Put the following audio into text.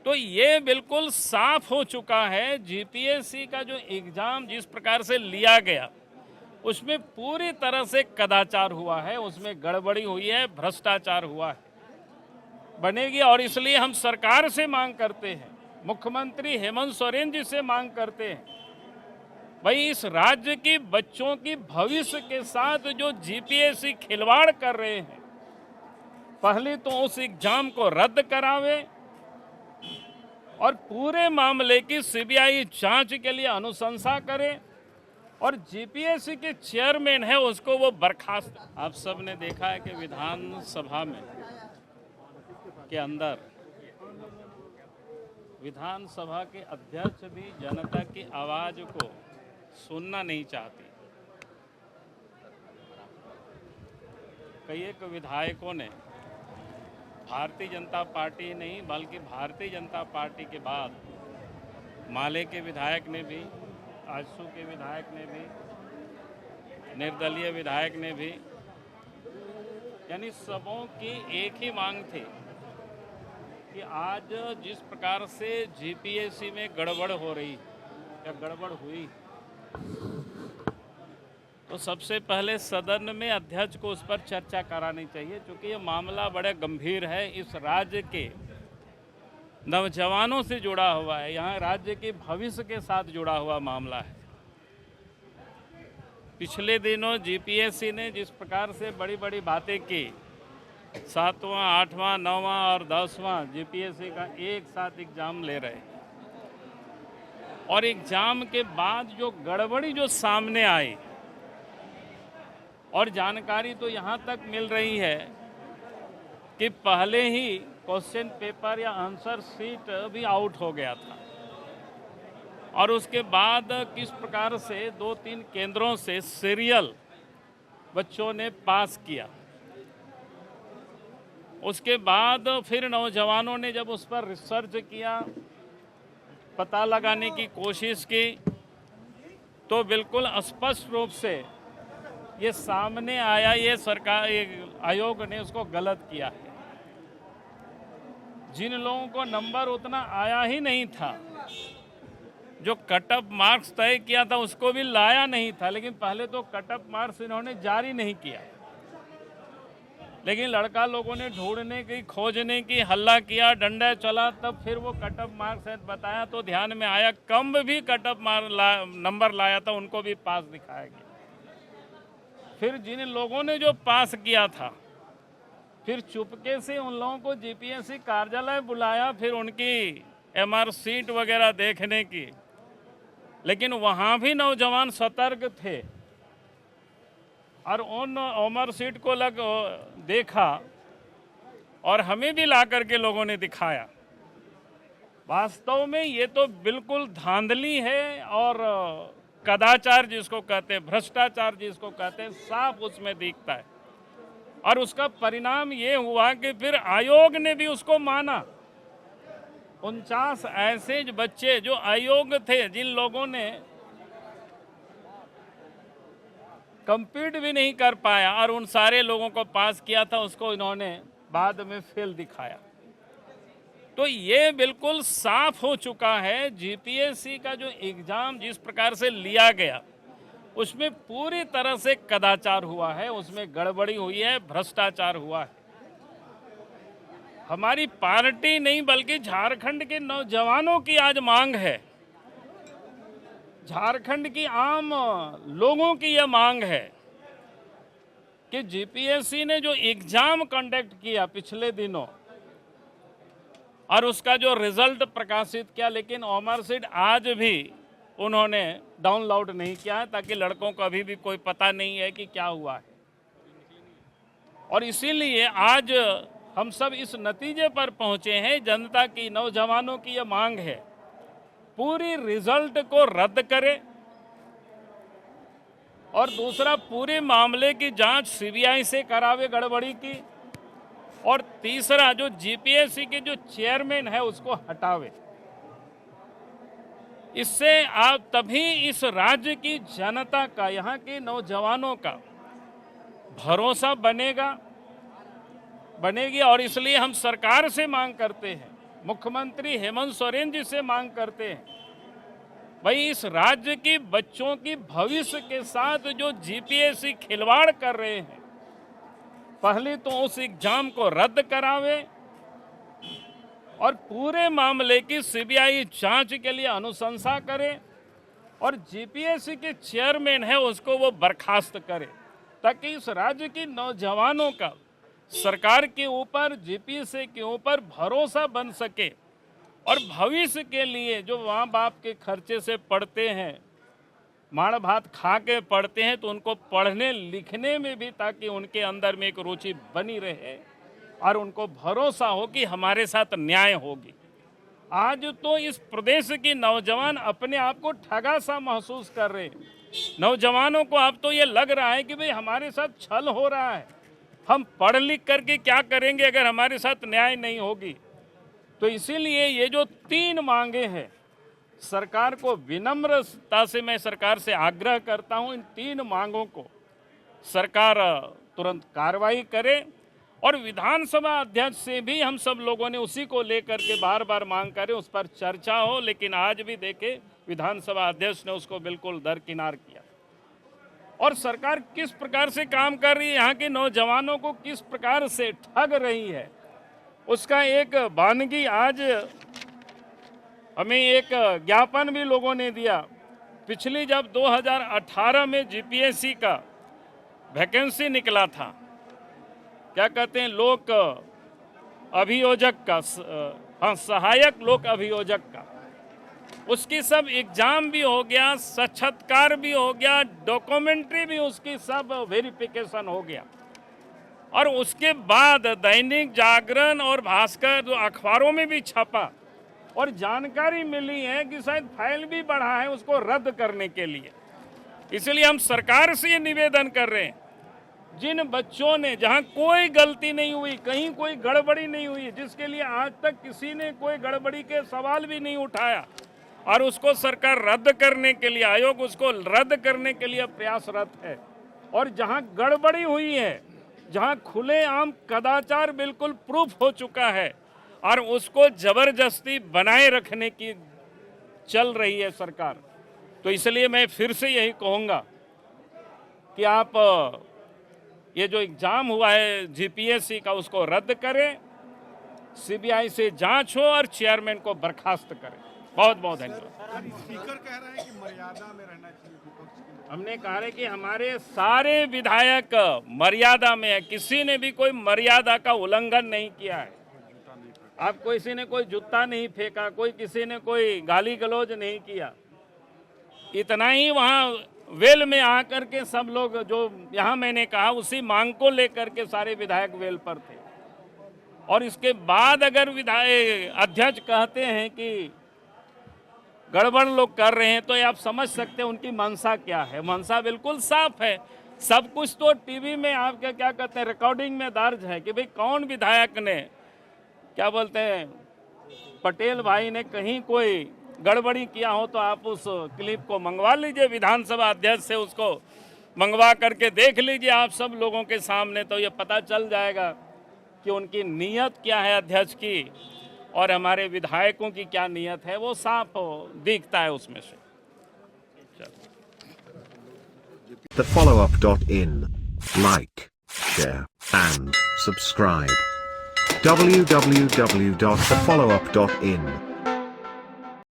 तो ये बिल्कुल साफ हो चुका है, जीपीएससी का जो एग्ज़ाम जिस प्रकार से लिया गया उसमें पूरी तरह से कदाचार हुआ है, उसमें गड़बड़ी हुई है, भ्रष्टाचार हुआ है। बनेगी और इसलिए हम सरकार से मांग करते हैं, मुख्यमंत्री हेमंत सोरेन जी से मांग करते हैं, भाई इस राज्य की बच्चों की भविष्य के साथ जो जीपीएससी खिलवाड़ कर रहे हैं, पहले तो उस एग्जाम को रद्द करावे और पूरे मामले की सीबीआई जांच के लिए अनुशंसा करे और जीपीएससी के चेयरमैन है उसको वो बर्खास्त। आप सब ने देखा है कि विधानसभा में के अंदर विधानसभा के अध्यक्ष भी जनता की आवाज को सुनना नहीं चाहती। कई एक विधायकों ने भारतीय जनता पार्टी नहीं बल्कि भारतीय जनता पार्टी के बाद माले के विधायक ने भी, आजसू के विधायक ने भी, निर्दलीय विधायक ने भी, यानी सबों की एक ही मांग थी कि आज जिस प्रकार से जीपीएससी में गड़बड़ हो रही या गड़बड़ हुई, तो सबसे पहले सदन में अध्यक्ष को उस पर चर्चा करानी चाहिए, क्योंकि ये मामला बड़े गंभीर है। इस राज्य के नौजवानों से जुड़ा हुआ है, यहाँ राज्य के भविष्य के साथ जुड़ा हुआ मामला है। पिछले दिनों जीपीएससी ने जिस प्रकार से बड़ी बड़ी बातें की, 7वां, 8वां, 9वां और 10वां जीपीएससी का एक साथ एग्जाम ले रहे हैं और एग्जाम के बाद जो गड़बड़ी जो सामने आई और जानकारी तो यहाँ तक मिल रही है कि पहले ही क्वेश्चन पेपर या आंसर शीट भी आउट हो गया था और उसके बाद किस प्रकार से 2-3 केंद्रों से सीरियल बच्चों ने पास किया। उसके बाद फिर नौजवानों ने जब उस पर रिसर्च किया, पता लगाने की कोशिश की, तो बिल्कुल स्पष्ट रूप से ये सामने आया, ये सरकार आयोग ने उसको गलत किया है। जिन लोगों को नंबर उतना आया ही नहीं था, जो कट ऑफ मार्क्स तय किया था उसको भी लाया नहीं था, लेकिन पहले तो कट ऑफ मार्क्स इन्होंने जारी नहीं किया, लेकिन लड़का लोगों ने ढूंढने की, खोजने की, हल्ला किया, डंडा चला, तब फिर वो कट ऑफ मार्क्स बताया तो ध्यान में आया कम भी कट ऑफ नंबर लाया था उनको भी पास दिखाया गया। फिर जिन लोगों ने जो पास किया था, फिर चुपके से उन लोगों को जीपीएससी कार्यालय बुलाया, फिर उनकी एमआर सीट वगैरह देखने की, लेकिन वहाँ भी नौजवान सतर्क थे और उन एमआर सीट को देखा और हमें भी ला करके लोगों ने दिखाया। वास्तव में ये तो बिल्कुल धांधली है और कदाचार जिसको कहते हैं, भ्रष्टाचार जिसको कहते हैं, साफ उसमें दिखता है। और उसका परिणाम ये हुआ कि फिर आयोग ने भी उसको माना। 49 ऐसे बच्चे जो अयोग्य थे, जिन लोगों ने कंप्लीट भी नहीं कर पाया और उन सारे लोगों को पास किया था, उसको इन्होंने बाद में फेल दिखाया। तो ये बिल्कुल साफ हो चुका है, जीपीएससी का जो एग्ज़ाम जिस प्रकार से लिया गया उसमें पूरी तरह से कदाचार हुआ है, उसमें गड़बड़ी हुई है, भ्रष्टाचार हुआ है। हमारी पार्टी नहीं बल्कि झारखंड के नौजवानों की आज मांग है, झारखंड की आम लोगों की यह मांग है कि जीपीएससी ने जो एग्जाम कंडक्ट किया पिछले दिनों और उसका जो रिजल्ट प्रकाशित किया, लेकिन एमआर सीट आज भी उन्होंने डाउनलोड नहीं किया है, ताकि लड़कों को अभी भी कोई पता नहीं है कि क्या हुआ है। और इसीलिए आज हम सब इस नतीजे पर पहुंचे हैं, जनता की, नौजवानों की यह मांग है, पूरी रिजल्ट को रद्द करे और दूसरा पूरे मामले की जांच सीबीआई से करावे गड़बड़ी की, और तीसरा जो जीपीएससी के जो चेयरमैन है उसको हटावे। इससे आप तभी इस राज्य की जनता का, यहाँ के नौजवानों का भरोसा बनेगी और इसलिए हम सरकार से मांग करते हैं, मुख्यमंत्री हेमंत सोरेन जी से मांग करते हैं, भाई इस राज्य की बच्चों की भविष्य के साथ जो जीपीएससी खिलवाड़ कर रहे हैं, पहले तो उस एग्जाम को रद्द करावे और पूरे मामले की सीबीआई जांच के लिए अनुशंसा करे और जीपीएससी के चेयरमैन है उसको वो बर्खास्त करे, ताकि इस राज्य की नौजवानों का सरकार के ऊपर, जीपीएससी के ऊपर भरोसा बन सके और भविष्य के लिए जो माँ बाप के खर्चे से पढ़ते हैं, माड़ भात खा के पढ़ते हैं, तो उनको पढ़ने लिखने में भी ताकि उनके अंदर में एक रुचि बनी रहे और उनको भरोसा हो कि हमारे साथ न्याय होगी। आज तो इस प्रदेश की नौजवान अपने आप को ठगा सा महसूस कर रहे हैं। नौजवानों को अब तो ये लग रहा है कि भाई हमारे साथ छल हो रहा है, हम पढ़ लिख करके क्या करेंगे अगर हमारे साथ न्याय नहीं होगी। तो इसीलिए ये जो 3 मांगे हैं, सरकार को विनम्रता से मैं सरकार से आग्रह करता हूं, इन 3 मांगों को सरकार तुरंत कार्रवाई करे और विधानसभा अध्यक्ष से भी हम सब लोगों ने उसी को लेकर के बार बार मांग करें, उस पर चर्चा हो। लेकिन आज भी देखे विधानसभा अध्यक्ष ने उसको बिल्कुल दरकिनार किया। और सरकार किस प्रकार से काम कर रही है, यहाँ के नौजवानों को किस प्रकार से ठग रही है, उसका एक वानगी आज हमें एक ज्ञापन भी लोगों ने दिया। पिछली जब 2018 में जीपीएससी का वैकेंसी निकला था, क्या कहते हैं, लोक अभियोजक का, हाँ, सहायक लोक अभियोजक का, उसकी सब एग्जाम भी हो गया, साक्षात्कार भी हो गया, डॉक्यूमेंट्री भी उसकी सब वेरिफिकेशन हो गया। और उसके बाद दैनिक जागरण और भास्कर जो अखबारों में भी छपा और जानकारी मिली है कि शायद फाइल भी बढ़ा है उसको रद्द करने के लिए। इसलिए हम सरकार से ये निवेदन कर रहे हैं, जिन बच्चों ने, जहां कोई गलती नहीं हुई, कहीं कोई गड़बड़ी नहीं हुई, जिसके लिए आज तक किसी ने कोई गड़बड़ी के सवाल भी नहीं उठाया और उसको सरकार रद्द करने के लिए, आयोग उसको रद्द करने के लिए प्रयासरत है। और जहां गड़बड़ी हुई है, जहां खुलेआम कदाचार बिल्कुल प्रूफ हो चुका है और उसको जबरदस्ती बनाए रखने की चल रही है सरकार, तो इसलिए मैं फिर से यही कहूँगा कि आप ये जो एग्जाम हुआ है जीपीएससी का, उसको रद्द करें, सीबीआई से जांच हो और चेयरमैन को बर्खास्त करें। बहुत बहुत धन्यवाद। स्पीकर कह रहे हैं कि मर्यादा में रहना चाहिए विपक्ष की। हमने कहा है कि हमारे सारे विधायक मर्यादा में है, किसी ने भी कोई मर्यादा का उल्लंघन नहीं किया है। आप किसी ने कोई जूता नहीं फेंका, कोई किसी ने कोई गाली गलौज नहीं किया। इतना ही वहाँ वेल में आकर के सब लोग, जो यहाँ मैंने कहा उसी मांग को लेकर के सारे विधायक वेल पर थे। और इसके बाद अगर विधायक अध्यक्ष कहते हैं कि गड़बड़ लोग कर रहे हैं, तो ये आप समझ सकते हैं उनकी मंशा क्या है। मंशा बिल्कुल साफ है, सब कुछ तो टीवी में आपके क्या कहते हैं रिकॉर्डिंग में दर्ज है कि भाई कौन विधायक ने, क्या बोलते हैं, पटेल भाई ने कहीं कोई गड़बड़ी किया हो तो आप उस क्लिप को मंगवा लीजिए, विधानसभा अध्यक्ष से उसको मंगवा करके देख लीजिए आप सब लोगों के सामने, तो ये पता चल जाएगा कि उनकी नीयत क्या है अध्यक्ष की और हमारे विधायकों की क्या नीयत है, वो साफ दिखता है उसमें से। thefollowup.in, like, share and subscribe. www.thefollowup.in